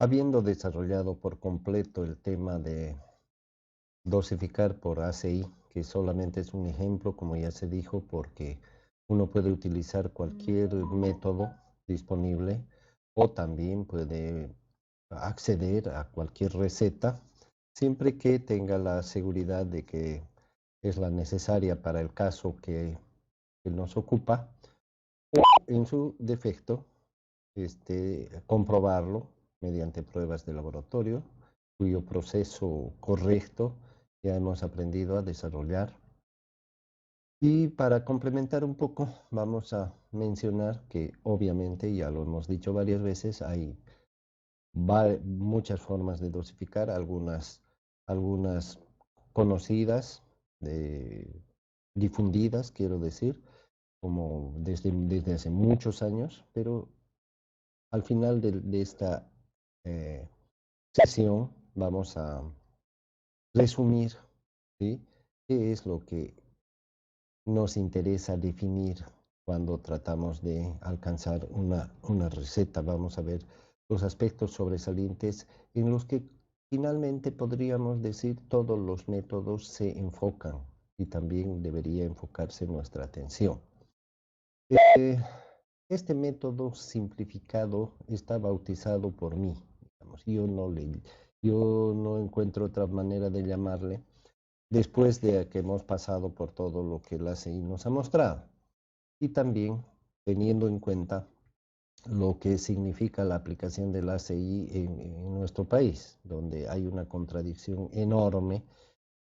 Habiendo desarrollado por completo el tema de dosificar por ACI, que solamente es un ejemplo, como ya se dijo, porque uno puede utilizar cualquier método disponible o también puede acceder a cualquier receta, siempre que tenga la seguridad de que es la necesaria para el caso que nos ocupa, en su defecto, comprobarlo mediante pruebas de laboratorio, cuyo proceso correcto ya hemos aprendido a desarrollar. Y para complementar un poco, vamos a mencionar que obviamente, ya lo hemos dicho varias veces, hay muchas formas de dosificar, algunas conocidas, difundidas, quiero decir, como desde hace muchos años, pero al final de esta eh, sesión vamos a resumir, ¿sí? ¿Qué es lo que nos interesa definir cuando tratamos de alcanzar una receta? Vamos a ver los aspectos sobresalientes en los que finalmente podríamos decir todos los métodos se enfocan y también debería enfocarse nuestra atención. Eh, Este método simplificado está bautizado por mí, digamos. Yo no encuentro otra manera de llamarle después de que hemos pasado por todo lo que la ACI nos ha mostrado. Y también teniendo en cuenta lo que significa la aplicación del ACI en nuestro país, donde hay una contradicción enorme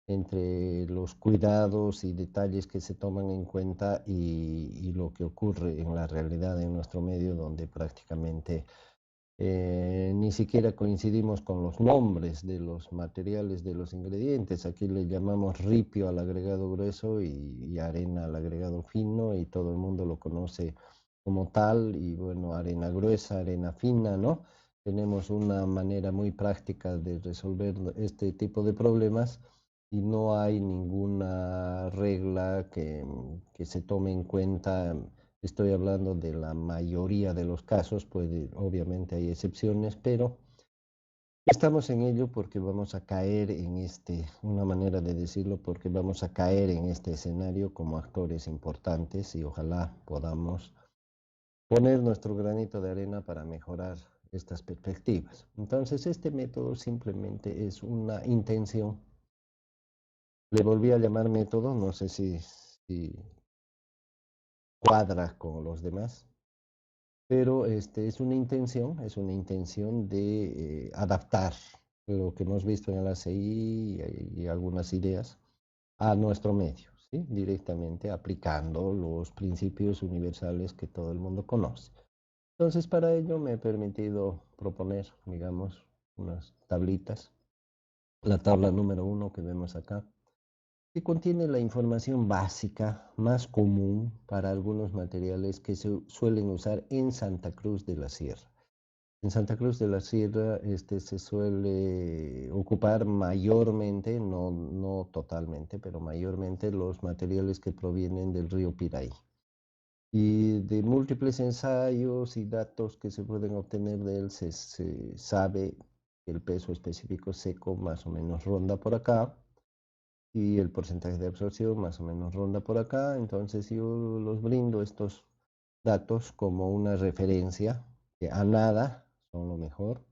entre los cuidados y detalles que se toman en cuenta y lo que ocurre en la realidad en nuestro medio, donde prácticamente ni siquiera coincidimos con los nombres de los materiales, de los ingredientes. Aquí le llamamos ripio al agregado grueso y arena al agregado fino, y todo el mundo lo conoce como tal. Y bueno, arena gruesa, arena fina, ¿no? Tenemos una manera muy práctica de resolver este tipo de problemas y no hay ninguna regla que se tome en cuenta. Estoy hablando de la mayoría de los casos, obviamente hay excepciones, pero estamos en ello porque vamos a caer en una manera de decirlo, porque vamos a caer en este escenario como actores importantes y ojalá podamos poner nuestro granito de arena para mejorar estas perspectivas. Entonces, este método simplemente es una intención. Le volví a llamar método, no sé si cuadra con los demás, pero es una intención de adaptar lo que hemos visto en el ACI y algunas ideas a nuestro medio, ¿sí? Directamente aplicando los principios universales que todo el mundo conoce. Entonces, para ello me he permitido proponer, digamos, unas tablitas. La tabla número 1 que vemos acá, que contiene la información básica más común para algunos materiales que se suelen usar en Santa Cruz de la Sierra. En Santa Cruz de la Sierra se suele ocupar mayormente, no totalmente, pero mayormente los materiales que provienen del río Piraí. Y de múltiples ensayos y datos que se pueden obtener de él, se sabe que el peso específico seco más o menos ronda por acá y el porcentaje de absorción más o menos ronda por acá. Entonces yo los brindo estos datos como una referencia, que a nada son lo mejor,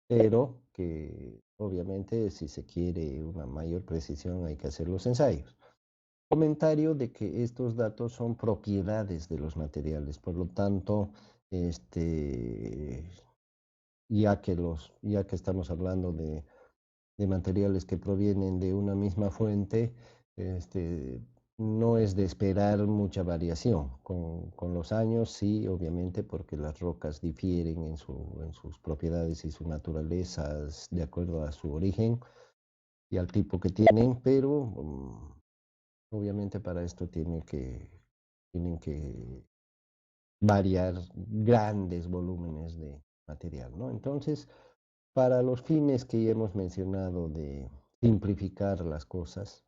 pero que obviamente si se quiere una mayor precisión hay que hacer los ensayos. Comentario de que estos datos son propiedades de los materiales, por lo tanto, este, ya que estamos hablando de materiales que provienen de una misma fuente, este, no es de esperar mucha variación. Con los años, sí, obviamente, porque las rocas difieren en sus propiedades y sus naturalezas de acuerdo a su origen y al tipo que tienen, pero obviamente para esto tienen que variar grandes volúmenes de material, ¿no? Entonces, para los fines que ya hemos mencionado de simplificar las cosas,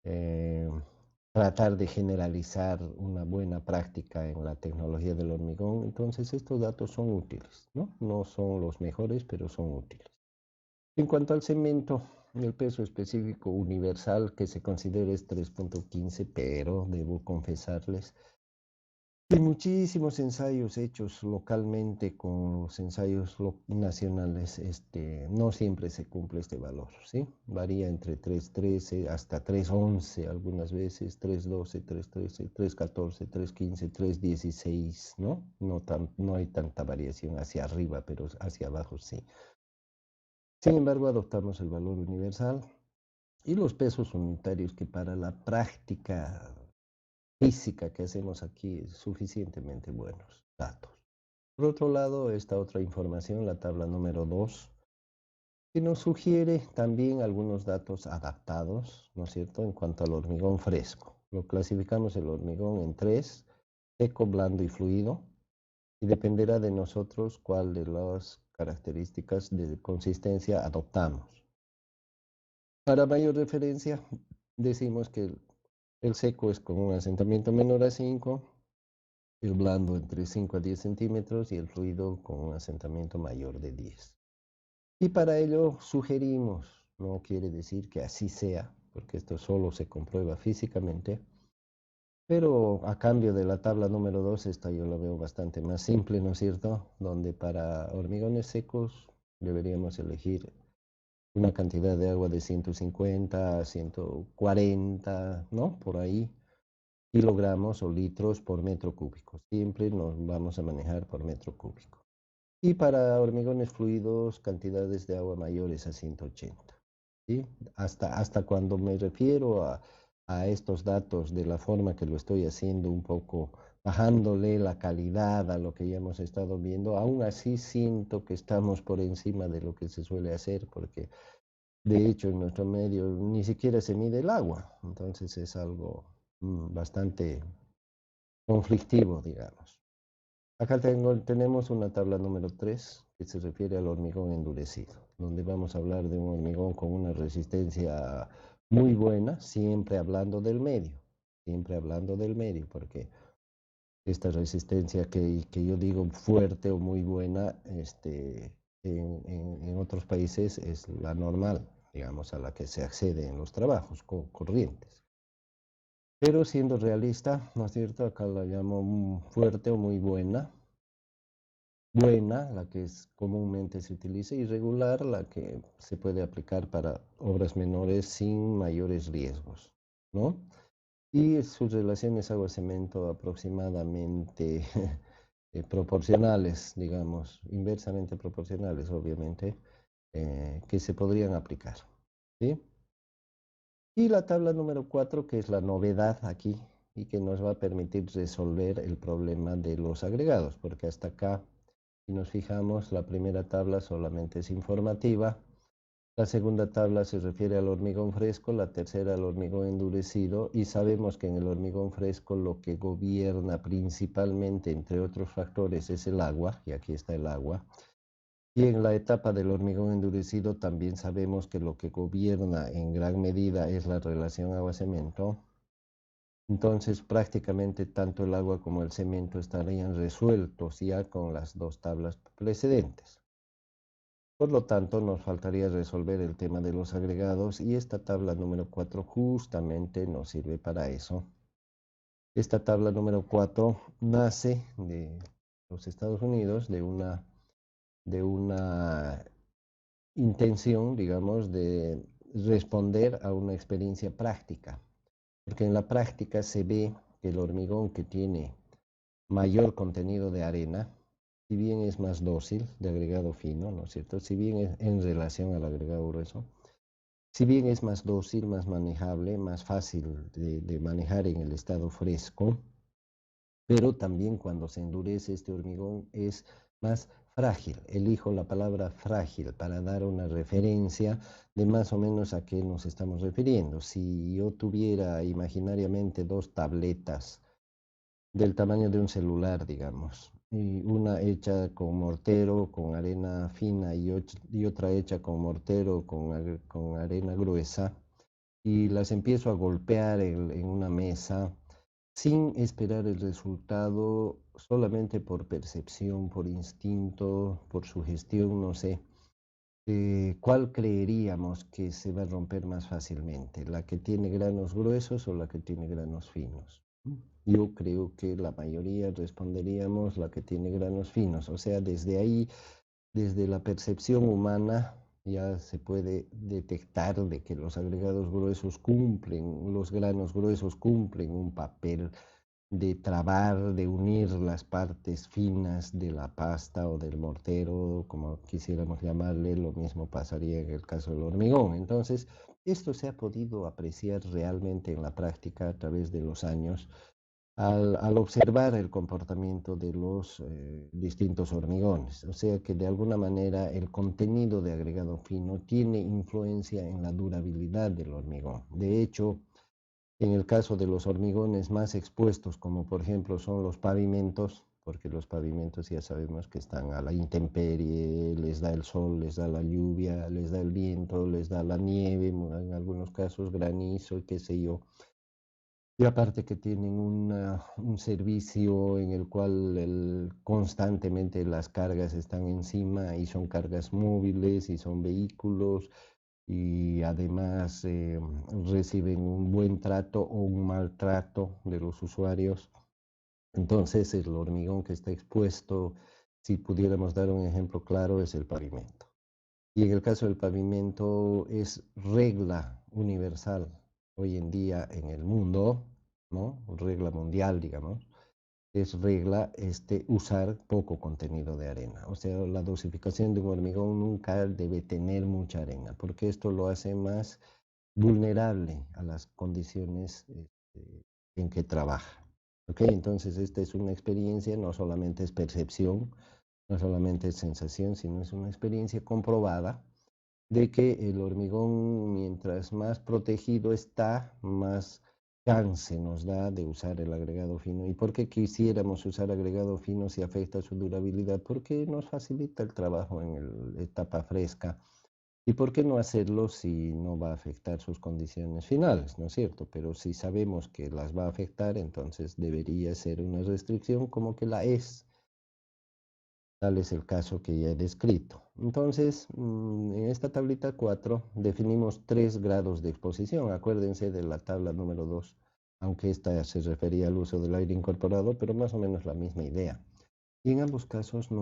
eh, tratar de generalizar una buena práctica en la tecnología del hormigón. Entonces estos datos son útiles, ¿no? No son los mejores, pero son útiles. En cuanto al cemento, el peso específico universal que se considera es 3,15, pero debo confesarles hay muchísimos ensayos hechos localmente con los ensayos nacionales, no siempre se cumple este valor, ¿sí? Varía entre 3,13 hasta 3,11 algunas veces, 3,12, 3,13, 3,14, 3,15, 3,16, ¿no? No hay tanta variación hacia arriba, pero hacia abajo sí. Sin embargo, adoptamos el valor universal y los pesos unitarios que para la práctica física que hacemos aquí es suficientemente buenos datos. Por otro lado, esta otra información, la tabla número 2, que nos sugiere también algunos datos adaptados, ¿no es cierto?, en cuanto al hormigón fresco. Lo clasificamos el hormigón en tres: seco, blando y fluido, y dependerá de nosotros cuál de las características de consistencia adoptamos. Para mayor referencia, decimos que el seco es con un asentamiento menor a 5, el blando entre 5 a 10 centímetros y el fluido con un asentamiento mayor de 10. Y para ello sugerimos, no quiere decir que así sea, porque esto solo se comprueba físicamente, pero a cambio de la tabla número 2, esta yo la veo bastante más simple, ¿no es cierto? Donde para hormigones secos deberíamos elegir una cantidad de agua de 150 a 140, ¿no? Por ahí, kilogramos o litros por metro cúbico. Siempre nos vamos a manejar por metro cúbico. Y para hormigones fluidos, cantidades de agua mayores a 180. ¿Sí? Hasta cuando me refiero a estos datos de la forma que lo estoy haciendo, un poco bajándole la calidad a lo que ya hemos estado viendo, aún así siento que estamos por encima de lo que se suele hacer, porque de hecho en nuestro medio ni siquiera se mide el agua, entonces es algo bastante conflictivo, digamos. Acá tenemos una tabla número 3 que se refiere al hormigón endurecido, donde vamos a hablar de un hormigón con una resistencia muy buena, siempre hablando del medio, porque esta resistencia que yo digo fuerte o muy buena, en otros países es la normal, digamos, a la que se accede en los trabajos corrientes. Pero siendo realista, ¿no es cierto? Acá la llamo fuerte o muy buena. Buena, la que comúnmente se utiliza, y regular, la que se puede aplicar para obras menores sin mayores riesgos, ¿no? Y sus relaciones agua-cemento aproximadamente proporcionales, digamos, inversamente proporcionales, obviamente, que se podrían aplicar, ¿sí? Y la tabla número 4, que es la novedad aquí y que nos va a permitir resolver el problema de los agregados, porque hasta acá, si nos fijamos, la primera tabla solamente es informativa, la segunda tabla se refiere al hormigón fresco, la tercera al hormigón endurecido, y sabemos que en el hormigón fresco lo que gobierna principalmente, entre otros factores, es el agua, y aquí está el agua. Y en la etapa del hormigón endurecido también sabemos que lo que gobierna en gran medida es la relación agua-cemento. Entonces prácticamente tanto el agua como el cemento estarían resueltos ya con las dos tablas precedentes. Por lo tanto, nos faltaría resolver el tema de los agregados y esta tabla número 4 justamente nos sirve para eso. Esta tabla número 4 nace de los Estados Unidos, de una intención, digamos, de responder a una experiencia práctica, porque en la práctica se ve que el hormigón que tiene mayor contenido de arena, si bien es más dócil, de agregado fino, ¿no es cierto? Si bien es en relación al agregado grueso, si bien es más dócil, más manejable, más fácil de manejar en el estado fresco, pero también cuando se endurece este hormigón es más frágil. Elijo la palabra frágil para dar una referencia de más o menos a qué nos estamos refiriendo. Si yo tuviera imaginariamente dos tabletas del tamaño de un celular, digamos, y una hecha con mortero, con arena fina, y otra hecha con mortero, con arena gruesa, y las empiezo a golpear en una mesa sin esperar el resultado, solamente por percepción, por instinto, por sugestión, no sé. ¿Cuál creeríamos que se va a romper más fácilmente? ¿La que tiene granos gruesos o la que tiene granos finos? Yo creo que la mayoría responderíamos la que tiene granos finos. O sea, desde ahí, desde la percepción humana, ya se puede detectar de que los agregados gruesos cumplen, los granos gruesos cumplen un papel de trabar, de unir las partes finas de la pasta o del mortero, como quisiéramos llamarle. Lo mismo pasaría en el caso del hormigón. Entonces, esto se ha podido apreciar realmente en la práctica a través de los años al observar el comportamiento de los distintos hormigones. O sea que de alguna manera el contenido de agregado fino tiene influencia en la durabilidad del hormigón. De hecho, en el caso de los hormigones más expuestos, como por ejemplo son los pavimentos, porque los pavimentos ya sabemos que están a la intemperie, les da el sol, les da la lluvia, les da el viento, les da la nieve, en algunos casos granizo y qué sé yo. Y aparte que tienen un servicio en el cual constantemente las cargas están encima y son cargas móviles y son vehículos y además reciben un buen trato o un maltrato de los usuarios. Entonces el hormigón que está expuesto, si pudiéramos dar un ejemplo claro, es el pavimento. Y en el caso del pavimento es regla universal hoy en día en el mundo, ¿no? Regla mundial, digamos, es regla usar poco contenido de arena. O sea, la dosificación de un hormigón nunca debe tener mucha arena, porque esto lo hace más vulnerable a las condiciones en que trabaja. ¿Ok? Entonces, esta es una experiencia, no solamente es percepción, no solamente es sensación, sino es una experiencia comprobada de que el hormigón, mientras más protegido está, más chance nos da de usar el agregado fino. ¿Y por qué quisiéramos usar agregado fino si afecta su durabilidad? Porque nos facilita el trabajo en la etapa fresca. ¿Y por qué no hacerlo si no va a afectar sus condiciones finales? ¿No es cierto? Pero si sabemos que las va a afectar, entonces debería ser una restricción como que la es. Tal es el caso que ya he descrito. Entonces, en esta tablita 4 definimos 3 grados de exposición. Acuérdense de la tabla número 2, aunque esta se refería al uso del aire incorporado, pero más o menos la misma idea. Y en ambos casos esto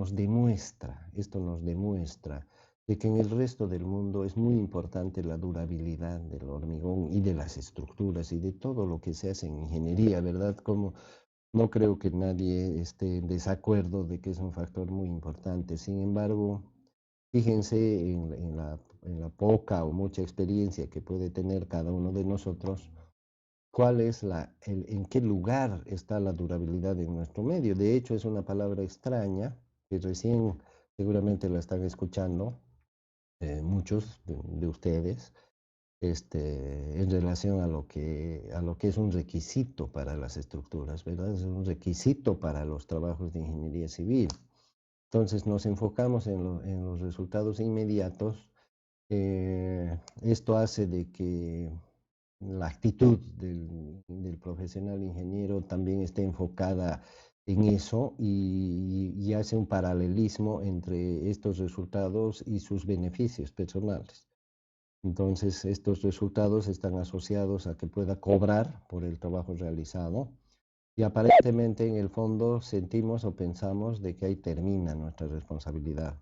nos demuestra de que en el resto del mundo es muy importante la durabilidad del hormigón y de las estructuras y de todo lo que se hace en ingeniería, ¿verdad? Como no creo que nadie esté en desacuerdo de que es un factor muy importante. Sin embargo, fíjense en la poca o mucha experiencia que puede tener cada uno de nosotros, cuál es en qué lugar está la durabilidad en nuestro medio. De hecho, es una palabra extraña que recién seguramente la están escuchando muchos de ustedes, en relación a lo que es un requisito para las estructuras, ¿verdad? Es un requisito para los trabajos de ingeniería civil. Entonces nos enfocamos en los resultados inmediatos. Esto hace de que la actitud del profesional ingeniero también esté enfocada en eso y hace un paralelismo entre estos resultados y sus beneficios personales. Entonces, estos resultados están asociados a que pueda cobrar por el trabajo realizado y aparentemente en el fondo sentimos o pensamos de que ahí termina nuestra responsabilidad,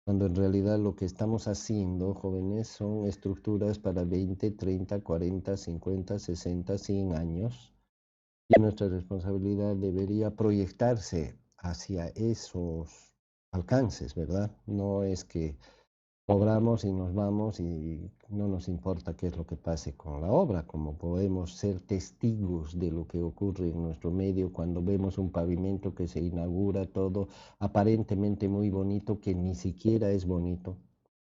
cuando en realidad lo que estamos haciendo, jóvenes, son estructuras para 20, 30, 40, 50, 60, 100 años y nuestra responsabilidad debería proyectarse hacia esos alcances, ¿verdad? No es que cobramos y nos vamos y no nos importa qué es lo que pase con la obra, como podemos ser testigos de lo que ocurre en nuestro medio cuando vemos un pavimento que se inaugura todo aparentemente muy bonito, que ni siquiera es bonito,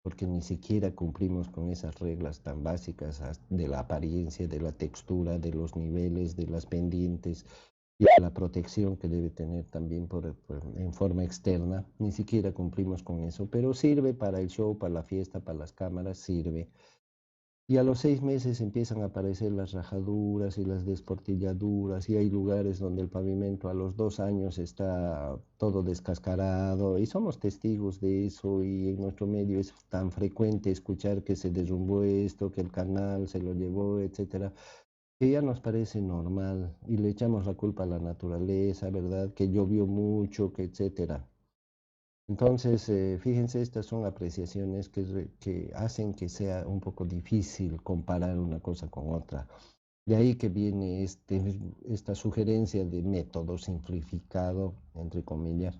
porque ni siquiera cumplimos con esas reglas tan básicas de la apariencia, de la textura, de los niveles, de las pendientes, y la protección que debe tener también en forma externa. Ni siquiera cumplimos con eso, pero sirve para el show, para la fiesta, para las cámaras, sirve. y a los 6 meses empiezan a aparecer las rajaduras y las desportilladuras y hay lugares donde el pavimento a los 2 años está todo descascarado y somos testigos de eso y en nuestro medio es tan frecuente escuchar que se derrumbó esto, que el canal se lo llevó, etcétera, que ya nos parece normal y le echamos la culpa a la naturaleza, ¿verdad? Que llovió mucho, que etcétera. Entonces, fíjense, estas son apreciaciones que hacen que sea un poco difícil comparar una cosa con otra. De ahí que viene esta sugerencia de método simplificado, entre comillas,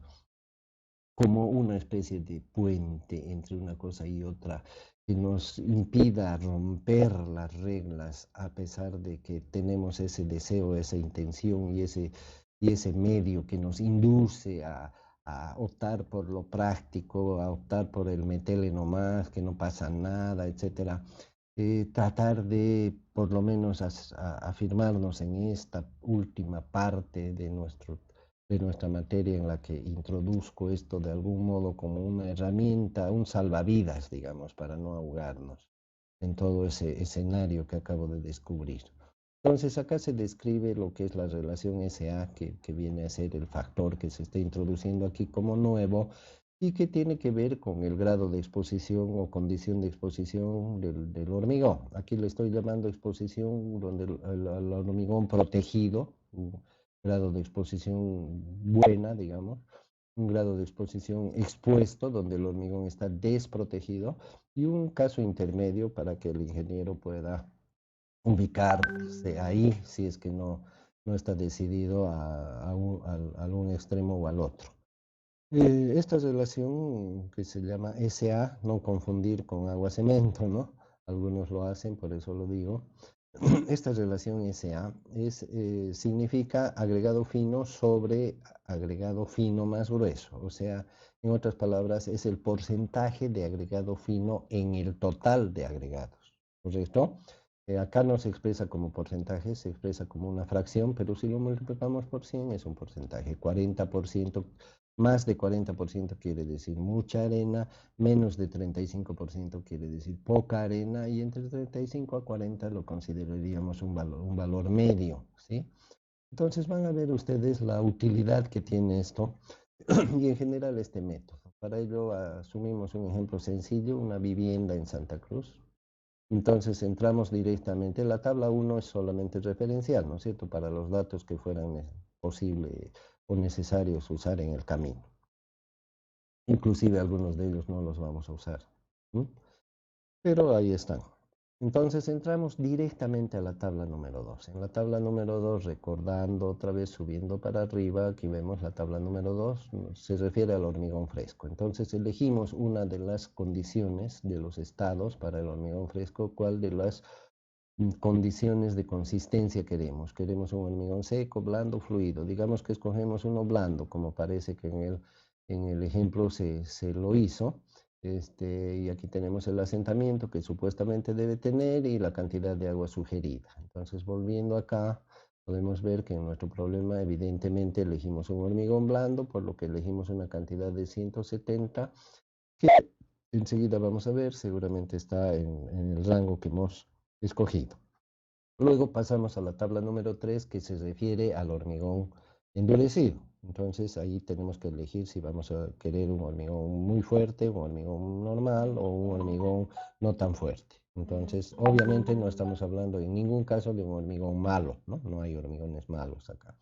como una especie de puente entre una cosa y otra, que nos impida romper las reglas a pesar de que tenemos ese deseo, esa intención y ese medio que nos induce a optar por lo práctico, a optar por el metele nomás, que no pasa nada, etcétera. Tratar de por lo menos afirmarnos en esta última parte de nuestra materia en la que introduzco esto de algún modo como una herramienta, un salvavidas, digamos, para no ahogarnos en todo ese escenario que acabo de descubrir. Entonces, acá se describe lo que es la relación SA, que viene a ser el factor que se está introduciendo aquí como nuevo y que tiene que ver con el grado de exposición o condición de exposición del hormigón. Aquí le estoy llamando exposición donde el hormigón protegido, un grado de exposición buena, digamos, un grado de exposición expuesto donde el hormigón está desprotegido y un caso intermedio para que el ingeniero pueda ubicarse ahí si es que no está decidido a algún extremo o al otro. Esta relación que se llama SA, no confundir con agua-cemento, ¿no? Algunos lo hacen, por eso lo digo. Esta relación SA significa agregado fino sobre agregado fino más grueso. O sea, en otras palabras, es el porcentaje de agregado fino en el total de agregados. ¿Correcto? Acá no se expresa como porcentaje, se expresa como una fracción, pero si lo multiplicamos por 100 es un porcentaje. 40%, más de 40% quiere decir mucha arena, menos de 35% quiere decir poca arena y entre 35 a 40 lo consideraríamos un valor medio, ¿sí? Entonces van a ver ustedes la utilidad que tiene esto y en general este método. Para ello asumimos un ejemplo sencillo, una vivienda en Santa Cruz. Entonces entramos directamente. La tabla 1 es solamente referencial, ¿no es cierto? Para los datos que fueran posible o necesarios usar en el camino. Inclusive algunos de ellos no los vamos a usar. ¿Mm? Pero ahí están. Entonces entramos directamente a la tabla número 2. En la tabla número 2, recordando otra vez, subiendo para arriba, aquí vemos la tabla número 2, se refiere al hormigón fresco. Entonces elegimos una de las condiciones de los estados para el hormigón fresco, cuál de las condiciones de consistencia queremos. Queremos un hormigón seco, blando, fluido. Digamos que escogemos uno blando, como parece que en el ejemplo se lo hizo. Y aquí tenemos el asentamiento que supuestamente debe tener y la cantidad de agua sugerida. Entonces, volviendo acá, podemos ver que en nuestro problema evidentemente elegimos un hormigón blando, por lo que elegimos una cantidad de 170, que enseguida vamos a ver, seguramente está en el rango que hemos escogido. Luego pasamos a la tabla número 3 que se refiere al hormigón endurecido. Entonces ahí tenemos que elegir si vamos a querer un hormigón muy fuerte, un hormigón normal o un hormigón no tan fuerte. Entonces, obviamente no estamos hablando en ningún caso de un hormigón malo, ¿no? No hay hormigones malos acá.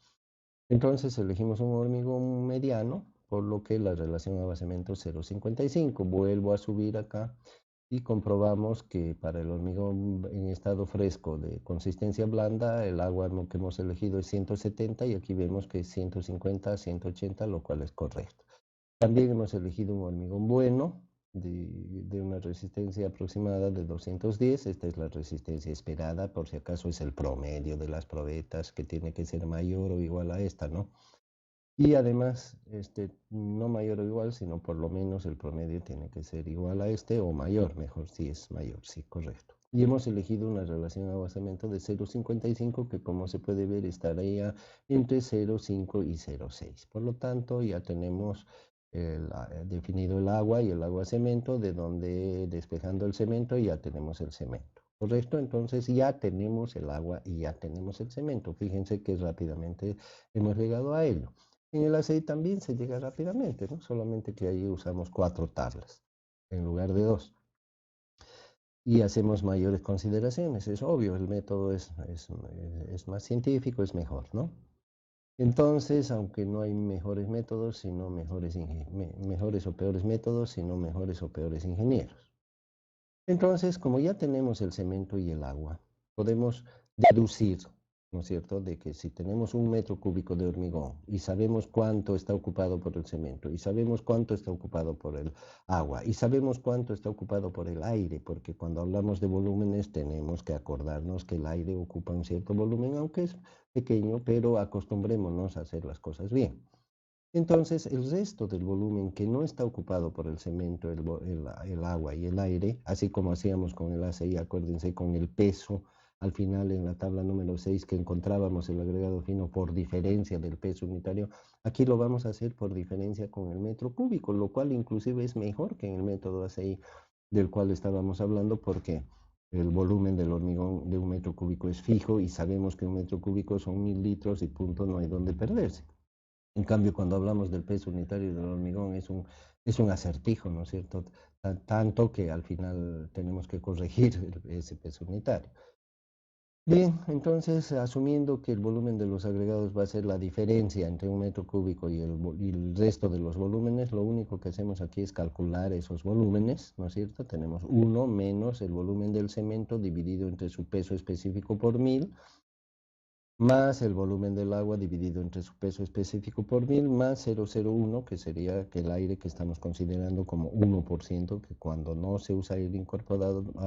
Entonces elegimos un hormigón mediano, por lo que la relación agua-cemento 0,55. Vuelvo a subir acá y comprobamos que para el hormigón en estado fresco de consistencia blanda, el agua que hemos elegido es 170 y aquí vemos que es 150 a 180, lo cual es correcto. También hemos elegido un hormigón bueno de una resistencia aproximada de 210. Esta es la resistencia esperada, por si acaso es el promedio de las probetas que tiene que ser mayor o igual a esta, ¿no? Y además, no mayor o igual, sino por lo menos el promedio tiene que ser igual a este o mayor, mejor si es mayor, sí, correcto. Y hemos elegido una relación agua-cemento de 0,55 que como se puede ver estaría entre 0,5 y 0,6. Por lo tanto, ya tenemos definido el agua y el agua-cemento, de donde despejando el cemento ya tenemos el cemento. ¿correcto? Entonces ya tenemos el agua y ya tenemos el cemento. Fíjense que rápidamente hemos llegado a ello. En el aceite también se llega rápidamente, ¿no? Solamente que ahí usamos 4 tablas en lugar de 2. Y hacemos mayores consideraciones, es obvio, el método es más científico, es mejor, ¿no? Entonces, aunque no hay mejores métodos, sino mejores o peores métodos, sino mejores o peores ingenieros. Entonces, como ya tenemos el cemento y el agua, podemos deducir, ¿no es cierto?, de que si tenemos 1 metro cúbico de hormigón y sabemos cuánto está ocupado por el cemento, y sabemos cuánto está ocupado por el agua, y sabemos cuánto está ocupado por el aire, porque cuando hablamos de volúmenes tenemos que acordarnos que el aire ocupa un cierto volumen, aunque es pequeño, pero acostumbrémonos a hacer las cosas bien. Entonces, el resto del volumen que no está ocupado por el cemento, el agua y el aire, así como hacíamos con el ACI, acuérdense, con el peso, al final en la tabla número 6 que encontrábamos el agregado fino por diferencia del peso unitario, aquí lo vamos a hacer por diferencia con el metro cúbico, lo cual inclusive es mejor que en el método ACI del cual estábamos hablando porque el volumen del hormigón de 1 metro cúbico es fijo y sabemos que 1 metro cúbico son 1000 litros y punto, no hay donde perderse. En cambio, cuando hablamos del peso unitario del hormigón es un acertijo, ¿no es cierto? Tanto que al final tenemos que corregir ese peso unitario. Bien, entonces, asumiendo que el volumen de los agregados va a ser la diferencia entre 1 metro cúbico y el resto de los volúmenes, lo único que hacemos aquí es calcular esos volúmenes, ¿no es cierto? Tenemos 1 menos el volumen del cemento dividido entre su peso específico por 1000, más el volumen del agua dividido entre su peso específico por 1000, más 0,01, que sería que el aire que estamos considerando como 1%, que cuando no se usa aire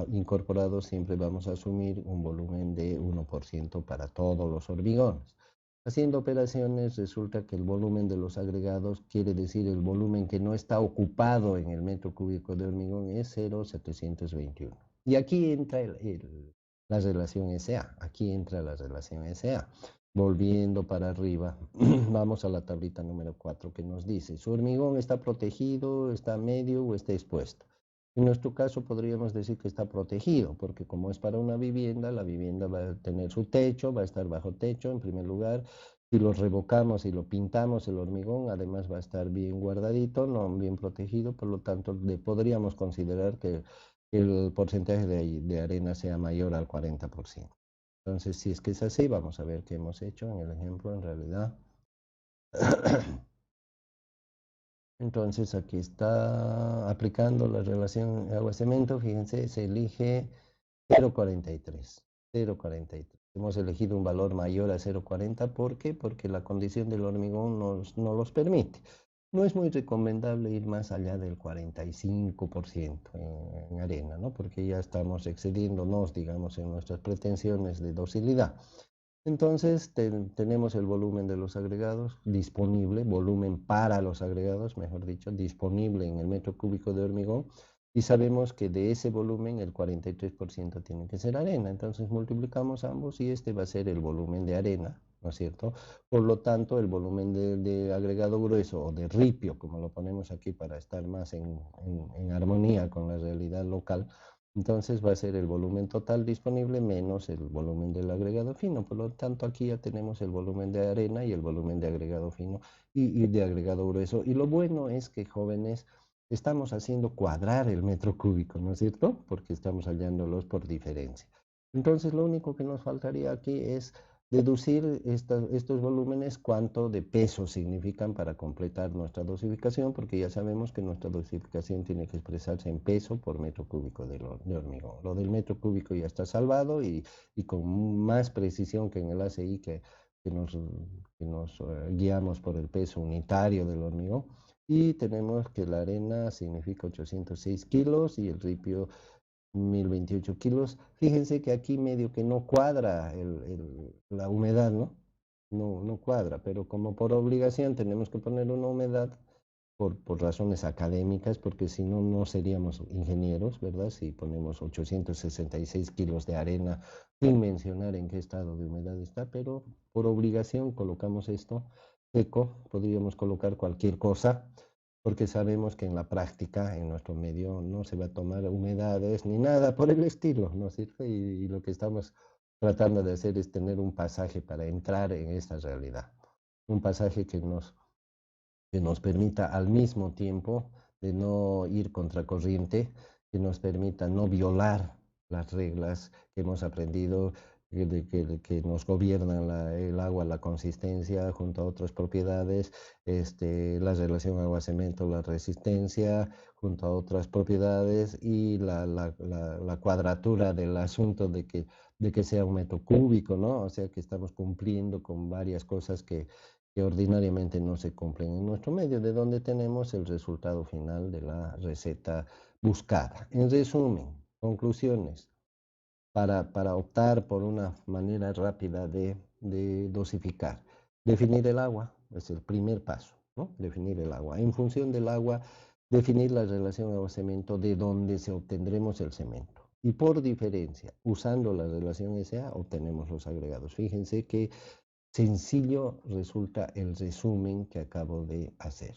incorporado siempre vamos a asumir un volumen de 1% para todos los hormigones. Haciendo operaciones resulta que el volumen de los agregados, quiere decir el volumen que no está ocupado en el metro cúbico de hormigón, es 0,721. Y aquí entra la relación SA. Aquí entra la relación SA. Volviendo para arriba, vamos a la tablita número 4 que nos dice, ¿su hormigón está protegido, está medio o está expuesto? En nuestro caso podríamos decir que está protegido, porque como es para una vivienda, la vivienda va a tener su techo, va a estar bajo techo en primer lugar. Si lo revocamos y lo pintamos el hormigón, además va a estar bien guardadito, no bien protegido, por lo tanto podríamos considerar que el porcentaje de arena sea mayor al 40%. Entonces, si es que es así, vamos a ver qué hemos hecho en el ejemplo en realidad. Entonces, aquí está aplicando la relación agua-cemento. Fíjense, se elige 0,43. 0,43. Hemos elegido un valor mayor a 0,40. ¿Por qué? Porque la condición del hormigón no los permite. No es muy recomendable ir más allá del 45% en arena, ¿no? Porque ya estamos excediéndonos, digamos, en nuestras pretensiones de docilidad. Entonces tenemos el volumen de los agregados disponible, volumen para los agregados, mejor dicho, disponible en el metro cúbico de hormigón, y sabemos que de ese volumen el 43% tiene que ser arena. Entonces multiplicamos ambos y este va a ser el volumen de arena, ¿no es cierto? Por lo tanto, el volumen de agregado grueso o de ripio, como lo ponemos aquí para estar más en armonía con la realidad local, entonces va a ser el volumen total disponible menos el volumen del agregado fino. Por lo tanto, aquí ya tenemos el volumen de arena y el volumen de agregado fino y de agregado grueso. Y lo bueno es que, jóvenes, estamos haciendo cuadrar el metro cúbico, ¿no es cierto? Porque estamos hallándolos por diferencia. Entonces, lo único que nos faltaría aquí es deducir estos volúmenes, cuánto de peso significan para completar nuestra dosificación, porque ya sabemos que nuestra dosificación tiene que expresarse en peso por metro cúbico de hormigón. Lo del metro cúbico ya está salvado y con más precisión que en el ACI que nos guiamos por el peso unitario del hormigón. Y tenemos que la arena significa 806 kilos y el ripio 1028 kilos. Fíjense que aquí medio que no cuadra la humedad, ¿no? No cuadra, pero como por obligación tenemos que poner una humedad por razones académicas, porque si no, no seríamos ingenieros, ¿verdad? Si ponemos 866 kilos de arena sin mencionar en qué estado de humedad está, pero por obligación colocamos esto seco, podríamos colocar cualquier cosa porque sabemos que en la práctica, en nuestro medio, no se va a tomar humedades ni nada por el estilo, ¿no es cierto? Y lo que estamos tratando de hacer es tener un pasaje para entrar en esta realidad, un pasaje que nos permita al mismo tiempo de no ir contracorriente, que nos permita no violar las reglas que hemos aprendido, que nos gobiernan el agua, la consistencia, junto a otras propiedades, la relación agua-cemento, la resistencia, junto a otras propiedades, y la cuadratura del asunto de que sea un metro cúbico, ¿no? O sea que estamos cumpliendo con varias cosas que ordinariamente no se cumplen en nuestro medio, de donde tenemos el resultado final de la receta buscada. En resumen, conclusiones, para optar por una manera rápida de dosificar. Definir el agua es el primer paso, ¿no? Definir el agua. En función del agua, definir la relación agua-cemento de donde se obtendremos el cemento. Y por diferencia, usando la relación SA, obtenemos los agregados. Fíjense que sencillo resulta el resumen que acabo de hacer.